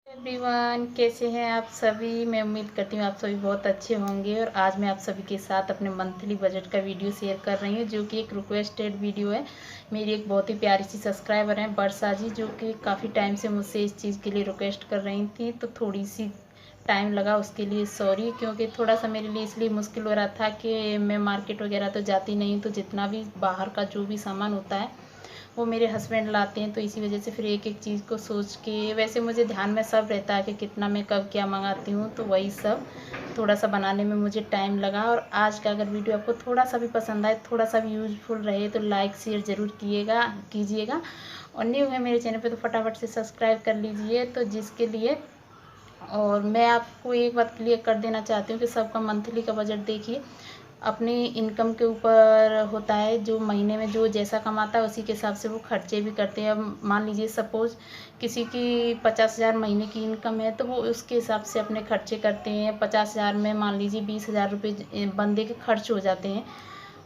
Everyone, कैसे हैं आप सभी। मैं उम्मीद करती हूँ आप सभी बहुत अच्छे होंगे। और आज मैं आप सभी के साथ अपने मंथली बजट का वीडियो शेयर कर रही हूँ, जो कि एक रिक्वेस्टेड वीडियो है। मेरी एक बहुत ही प्यारी सी सब्सक्राइबर हैं वर्षा जी, जो कि काफ़ी टाइम से मुझसे इस चीज़ के लिए रिक्वेस्ट कर रही थी। तो थोड़ी सी टाइम लगा, उसके लिए सॉरी, क्योंकि थोड़ा सा मेरे लिए इसलिए मुश्किल हो रहा था कि मैं मार्केट वगैरह तो जाती नहीं, तो जितना भी बाहर का जो भी सामान होता है वो मेरे हस्बैंड लाते हैं। तो इसी वजह से फिर एक एक चीज़ को सोच के, वैसे मुझे ध्यान में सब रहता है कि कितना मैं कब क्या मंगाती हूँ, तो वही सब थोड़ा सा बनाने में मुझे टाइम लगा। और आज का अगर वीडियो आपको थोड़ा सा भी पसंद आए, थोड़ा सा भी यूजफुल रहे, तो लाइक शेयर ज़रूर कीजिएगा। और न्यू है मेरे चैनल पे तो फटाफट से सब्सक्राइब कर लीजिए। तो जिसके लिए, और मैं आपको एक बात क्लियर कर देना चाहती हूँ कि सबका मंथली का बजट देखिए अपनी इनकम के ऊपर होता है। जो महीने में जो जैसा कमाता है उसी के हिसाब से वो खर्चे भी करते हैं। अब मान लीजिए सपोज़ किसी की 50,000 महीने की इनकम है, तो वो उसके हिसाब से अपने खर्चे करते हैं। 50,000 में मान लीजिए 20,000 रुपये बंदे के खर्च हो जाते हैं।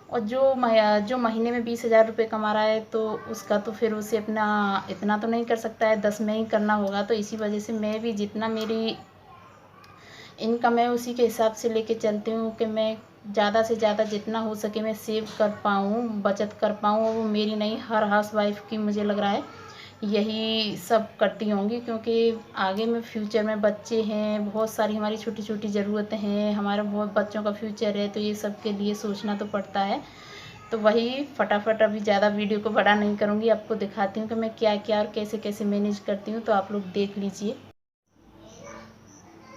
और जो महीने में 20,000 रुपये कमा रहा है, तो उसका तो फिर उसे अपना इतना तो नहीं कर सकता है, 10 में ही करना होगा। तो इसी वजह से मैं भी जितना मेरी इनकम है उसी के हिसाब से लेके चलती हूँ कि मैं ज़्यादा से ज़्यादा जितना हो सके मैं सेव कर पाऊँ, बचत कर पाऊँ। वो मेरी नहीं, हर हाउसवाइफ की मुझे लग रहा है यही सब करती होंगी, क्योंकि आगे में फ्यूचर में बच्चे हैं, बहुत सारी हमारी छोटी छोटी ज़रूरतें हैं, हमारे बहुत बच्चों का फ्यूचर है, तो ये सब के लिए सोचना तो पड़ता है। तो वही फटाफट अभी ज़्यादा वीडियो को बड़ा नहीं करूँगी, आपको दिखाती हूँ कि मैं क्या क्या और कैसे कैसे मैनेज करती हूँ, तो आप लोग देख लीजिए।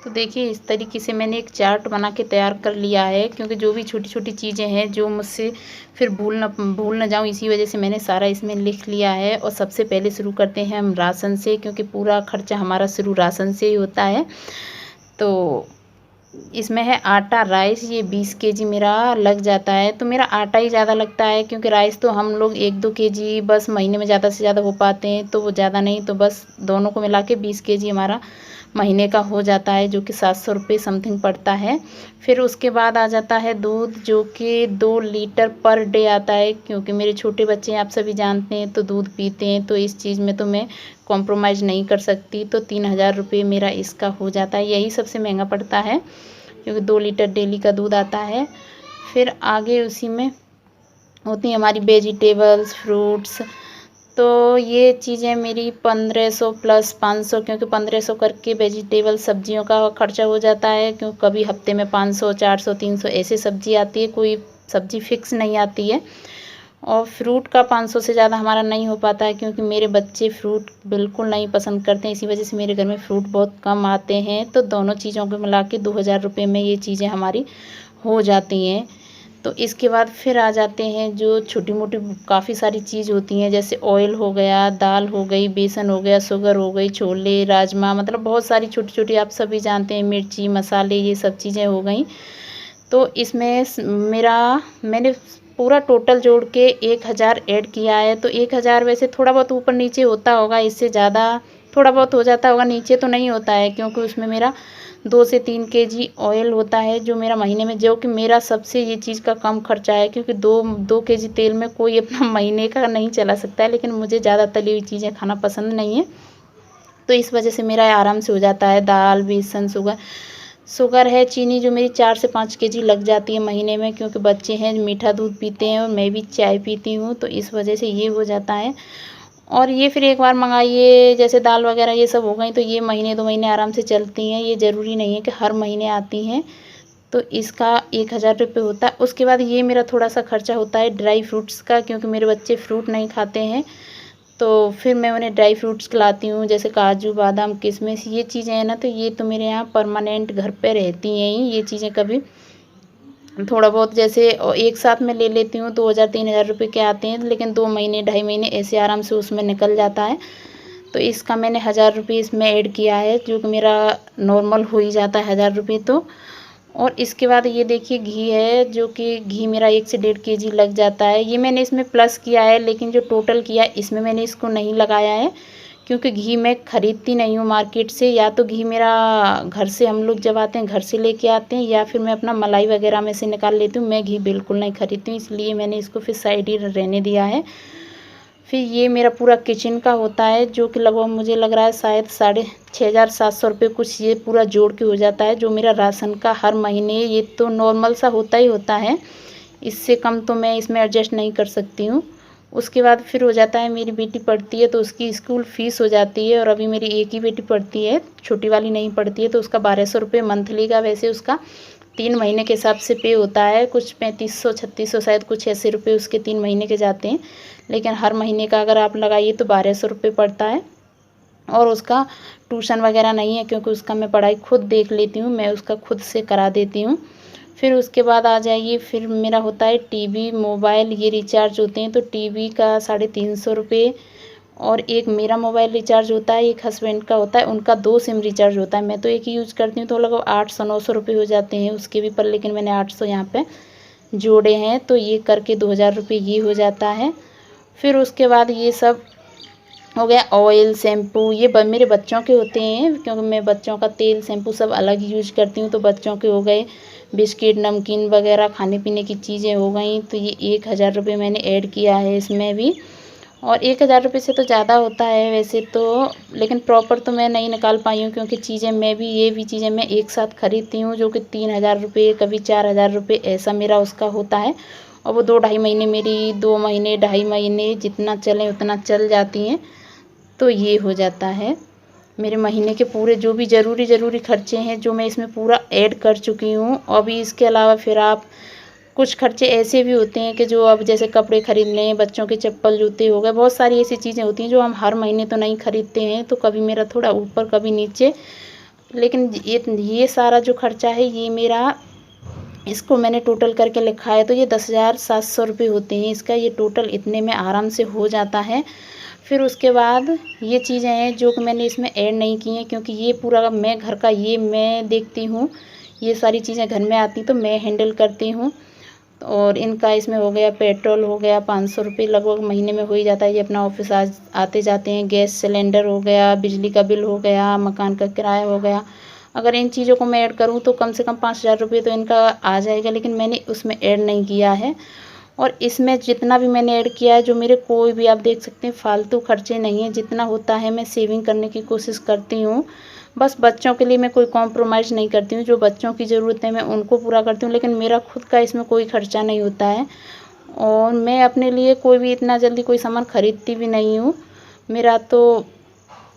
तो देखिए इस तरीके से मैंने एक चार्ट बना के तैयार कर लिया है, क्योंकि जो भी छोटी छोटी चीज़ें हैं जो मुझसे फिर भूल ना जाऊँ, इसी वजह से मैंने सारा इसमें लिख लिया है। और सबसे पहले शुरू करते हैं हम राशन से, क्योंकि पूरा खर्चा हमारा शुरू राशन से ही होता है। तो इसमें है आटा, राइस, ये 20 केजी मेरा लग जाता है। तो मेरा आटा ही ज़्यादा लगता है, क्योंकि राइस तो हम लोग 1-2 केजी बस महीने में ज़्यादा से ज़्यादा हो पाते हैं, तो वो ज़्यादा नहीं, तो बस दोनों को मिला के 20 केजी हमारा महीने का हो जाता है, जो कि 700 रुपये समथिंग पड़ता है। फिर उसके बाद आ जाता है दूध, जो कि 2 लीटर पर डे आता है, क्योंकि मेरे छोटे बच्चे हैं, आप सभी जानते हैं, तो दूध पीते हैं, तो इस चीज़ में तो मैं कॉम्प्रोमाइज़ नहीं कर सकती। तो 3,000 रुपये मेरा इसका हो जाता है, यही सबसे महंगा पड़ता है, क्योंकि 2 लीटर डेली का दूध आता है। फिर आगे उसी में होती हैं हमारी वेजिटेबल्स, फ्रूट्स। तो ये चीज़ें मेरी 1500 प्लस 500, क्योंकि 1500 करके वेजिटेबल सब्जियों का खर्चा हो जाता है, क्योंकि कभी हफ्ते में 500, 400, 300 ऐसे सब्जी आती है, कोई सब्जी फिक्स नहीं आती है। और फ्रूट का 500 से ज़्यादा हमारा नहीं हो पाता है, क्योंकि मेरे बच्चे फ्रूट बिल्कुल नहीं पसंद करते हैं, इसी वजह से मेरे घर में फ्रूट बहुत कम आते हैं। तो दोनों चीज़ों को मिला के 2,000 रुपये में ये चीज़ें हमारी हो जाती हैं। तो इसके बाद फिर आ जाते हैं जो छोटी मोटी काफ़ी सारी चीज़ होती हैं, जैसे ऑयल हो गया, दाल हो गई, बेसन हो गया, शुगर हो गई, छोले, राजमा, मतलब बहुत सारी छोटी छोटी, आप सभी जानते हैं, मिर्ची, मसाले, ये सब चीज़ें हो गई। तो इसमें मैंने पूरा टोटल जोड़ के 1,000 ऐड किया है। तो 1,000 वैसे थोड़ा बहुत ऊपर नीचे होता होगा, इससे ज़्यादा थोड़ा बहुत हो जाता होगा, नीचे तो नहीं होता है, क्योंकि उसमें मेरा 2 से 3 केजी ऑयल होता है, जो मेरा महीने में, जो कि मेरा सबसे ये चीज़ का कम खर्चा है, क्योंकि 2 केजी तेल में कोई अपना महीने का नहीं चला सकता है। लेकिन मुझे ज़्यादा तली हुई चीज़ें खाना पसंद नहीं है, तो इस वजह से मेरा आराम से हो जाता है। दाल, बेसन, शुगर है, चीनी, जो मेरी 4 से 5 केजी लग जाती है महीने में, क्योंकि बच्चे हैं, मीठा दूध पीते हैं और मैं भी चाय पीती हूँ, तो इस वजह से ये हो जाता है। और ये फिर एक बार मंगाइए, जैसे दाल वगैरह ये सब हो गई, तो ये महीने 2 महीने आराम से चलती हैं, ये ज़रूरी नहीं है कि हर महीने आती हैं। तो इसका 1,000 रुपये होता है। उसके बाद ये मेरा थोड़ा सा खर्चा होता है ड्राई फ्रूट्स का, क्योंकि मेरे बच्चे फ्रूट नहीं खाते हैं, तो फिर मैं उन्हें ड्राई फ्रूट्स खिलाती हूँ, जैसे काजू, बादाम, किशमिश, ये चीज़ें हैं ना, तो ये तो मेरे यहाँ परमानेंट घर पे रहती हैं ही। ये चीज़ें कभी थोड़ा बहुत जैसे एक साथ में ले लेती हूँ, 2,000-3,000 रुपये के आते हैं, लेकिन 2 महीने 2.5 महीने ऐसे आराम से उसमें निकल जाता है। तो इसका मैंने 1,000 रुपये इसमें ऐड किया है, जो कि मेरा नॉर्मल हो ही जाता है 1,000 रुपये तो। और इसके बाद ये देखिए घी है, जो कि घी मेरा 1 से 1.5 केजी लग जाता है। ये मैंने इसमें प्लस किया है, लेकिन जो टोटल किया है इसमें मैंने इसको नहीं लगाया है, क्योंकि घी मैं ख़रीदती नहीं हूँ मार्केट से। या तो घी मेरा घर से, हम लोग जब आते हैं घर से लेके आते हैं, या फिर मैं अपना मलाई वगैरह में से निकाल लेती हूँ। मैं घी बिल्कुल नहीं ख़रीदती हूँ, इसलिए मैंने इसको फिर साइड ही रहने दिया है। फिर ये मेरा पूरा किचन का होता है, जो कि लगभग मुझे लग रहा है शायद 6,500 रुपये कुछ ये पूरा जोड़ के हो जाता है, जो मेरा राशन का हर महीने। ये तो नॉर्मल सा होता ही होता है, इससे कम तो मैं इसमें एडजस्ट नहीं कर सकती हूँ। उसके बाद फिर हो जाता है, मेरी बेटी पढ़ती है तो उसकी स्कूल फ़ीस हो जाती है, और अभी मेरी एक ही बेटी पढ़ती है, छोटी वाली नहीं पढ़ती है, तो उसका 1,200 रुपये मंथली का, वैसे उसका 3 महीने के हिसाब से पे होता है, कुछ 3,500-3,600 शायद कुछ ऐसे रुपये उसके 3 महीने के जाते हैं। लेकिन हर महीने का अगर आप लगाइए तो 1,200 रुपये पड़ता है। और उसका ट्यूशन वगैरह नहीं है, क्योंकि उसका मैं पढ़ाई खुद देख लेती हूँ, मैं उसका खुद से करा देती हूँ। फिर उसके बाद आ जाइए, फिर मेरा होता है टीवी मोबाइल ये रिचार्ज होते हैं, तो टीवी का 350 रुपये, और एक मेरा मोबाइल रिचार्ज होता है, एक हस्बैंड का होता है, उनका 2 सिम रिचार्ज होता है। मैं तो एक ही यूज़ करती हूँ, तो लगभग 800-900 रुपये हो जाते हैं उसके भी, पर लेकिन मैंने 800 यहाँ पे जोड़े हैं, तो ये करके 2,000 रुपये ये हो जाता है। फिर उसके बाद ये सब हो गया, ऑयल शैम्पू ये मेरे बच्चों के होते हैं, क्योंकि मैं बच्चों का तेल शैम्पू सब अलग यूज करती हूँ, तो बच्चों के हो गए। बिस्किट नमकीन वगैरह खाने पीने की चीज़ें हो गई, तो ये 1,000 रुपये मैंने ऐड किया है इसमें भी। और 1,000 रुपये से तो ज़्यादा होता है वैसे तो, लेकिन प्रॉपर तो मैं नहीं निकाल पाई हूँ, क्योंकि चीज़ें मैं भी ये भी चीज़ें मैं एक साथ खरीदती हूँ, जो कि 3,000 रुपये कभी 4,000 रुपये ऐसा मेरा उसका होता है। और वो 2-2.5 महीने मेरी 2 महीने 2.5 महीने जितना चले उतना चल जाती हैं, तो ये हो जाता है मेरे महीने के पूरे जो भी ज़रूरी खर्चे हैं, जो मैं इसमें पूरा ऐड कर चुकी हूँ। अभी इसके अलावा फिर आप कुछ खर्चे ऐसे भी होते हैं कि जो अब जैसे कपड़े खरीद लें, बच्चों के चप्पल जूते हो गए, बहुत सारी ऐसी चीज़ें होती हैं जो हम हर महीने तो नहीं खरीदते हैं, तो कभी मेरा थोड़ा ऊपर कभी नीचे। लेकिन ये सारा जो खर्चा है ये मेरा, इसको मैंने टोटल करके लिखा है, तो ये 10,700 रुपये होते हैं इसका, ये टोटल इतने में आराम से हो जाता है। फिर उसके बाद ये चीज़ें हैं जो कि मैंने इसमें ऐड नहीं की हैं, क्योंकि ये पूरा मैं घर का ये मैं देखती हूँ, ये सारी चीज़ें घर में आती तो मैं हैंडल करती हूँ। और इनका इसमें हो गया, पेट्रोल हो गया 500 रुपये लगभग महीने में हो ही जाता है, ये अपना ऑफिस आते जाते हैं। गैस सिलेंडर हो गया, बिजली का बिल हो गया, मकान का किराया हो गया। अगर इन चीज़ों को मैं ऐड करूँ तो कम से कम 5,000 रुपये तो इनका आ जाएगा, लेकिन मैंने उसमें ऐड नहीं किया है। और इसमें जितना भी मैंने ऐड किया है, जो मेरे कोई भी आप देख सकते हैं फालतू खर्चे नहीं हैं, जितना होता है मैं सेविंग करने की कोशिश करती हूँ। बस बच्चों के लिए मैं कोई कॉम्प्रोमाइज़ नहीं करती हूँ, जो बच्चों की ज़रूरत है मैं उनको पूरा करती हूँ, लेकिन मेरा खुद का इसमें कोई खर्चा नहीं होता है। और मैं अपने लिए कोई भी इतना जल्दी कोई सामान खरीदती भी नहीं हूँ। मेरा तो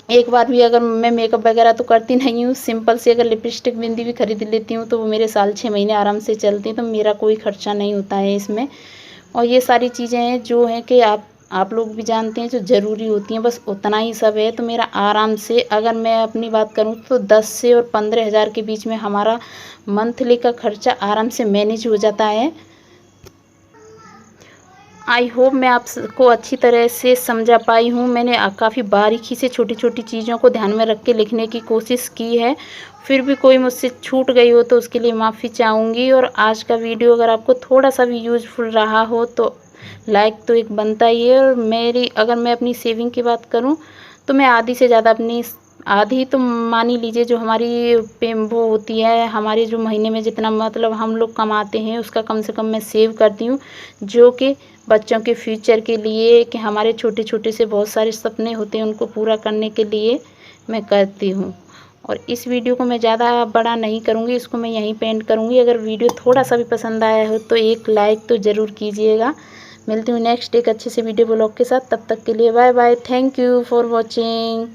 एक बार भी अगर मैं मेकअप वगैरह तो करती नहीं हूँ, सिंपल सी अगर लिपस्टिक बिंदी भी खरीद लेती हूँ, तो वो मेरे साल 6 महीने आराम से चलती हैं, तो मेरा कोई खर्चा नहीं होता है इसमें। और ये सारी चीज़ें हैं जो हैं कि आप लोग भी जानते हैं, जो ज़रूरी होती हैं, बस उतना ही सब है। तो मेरा आराम से, अगर मैं अपनी बात करूँ तो 10 से और 15,000 के बीच में हमारा मंथली का खर्चा आराम से मैनेज हो जाता है। आई होप मैं आपको अच्छी तरह से समझा पाई हूँ। मैंने काफ़ी बारीकी से छोटी छोटी चीज़ों को ध्यान में रख के लिखने की कोशिश की है, फिर भी कोई मुझसे छूट गई हो तो उसके लिए माफ़ी चाहूँगी। और आज का वीडियो अगर आपको थोड़ा सा भी यूज़फुल रहा हो तो लाइक तो एक बनता ही है। और अगर मैं अपनी सेविंग की बात करूँ तो मैं आधी से ज़्यादा अपनी, आधी तो मान ही लीजिए, जो हमारी वो होती है, हमारे जो महीने में जितना मतलब हम लोग कमाते हैं उसका कम से कम मैं सेव करती हूँ, जो कि बच्चों के फ्यूचर के लिए, कि हमारे छोटे छोटे से बहुत सारे सपने होते हैं उनको पूरा करने के लिए मैं करती हूँ। और इस वीडियो को मैं ज़्यादा बड़ा नहीं करूँगी, इसको मैं यहीं पे एंड करूँगी। अगर वीडियो थोड़ा सा भी पसंद आया हो तो एक लाइक तो ज़रूर कीजिएगा। मिलती हूँ नेक्स्ट एक अच्छे से वीडियो ब्लॉग के साथ, तब तक के लिए bye bye. Thank you for watching.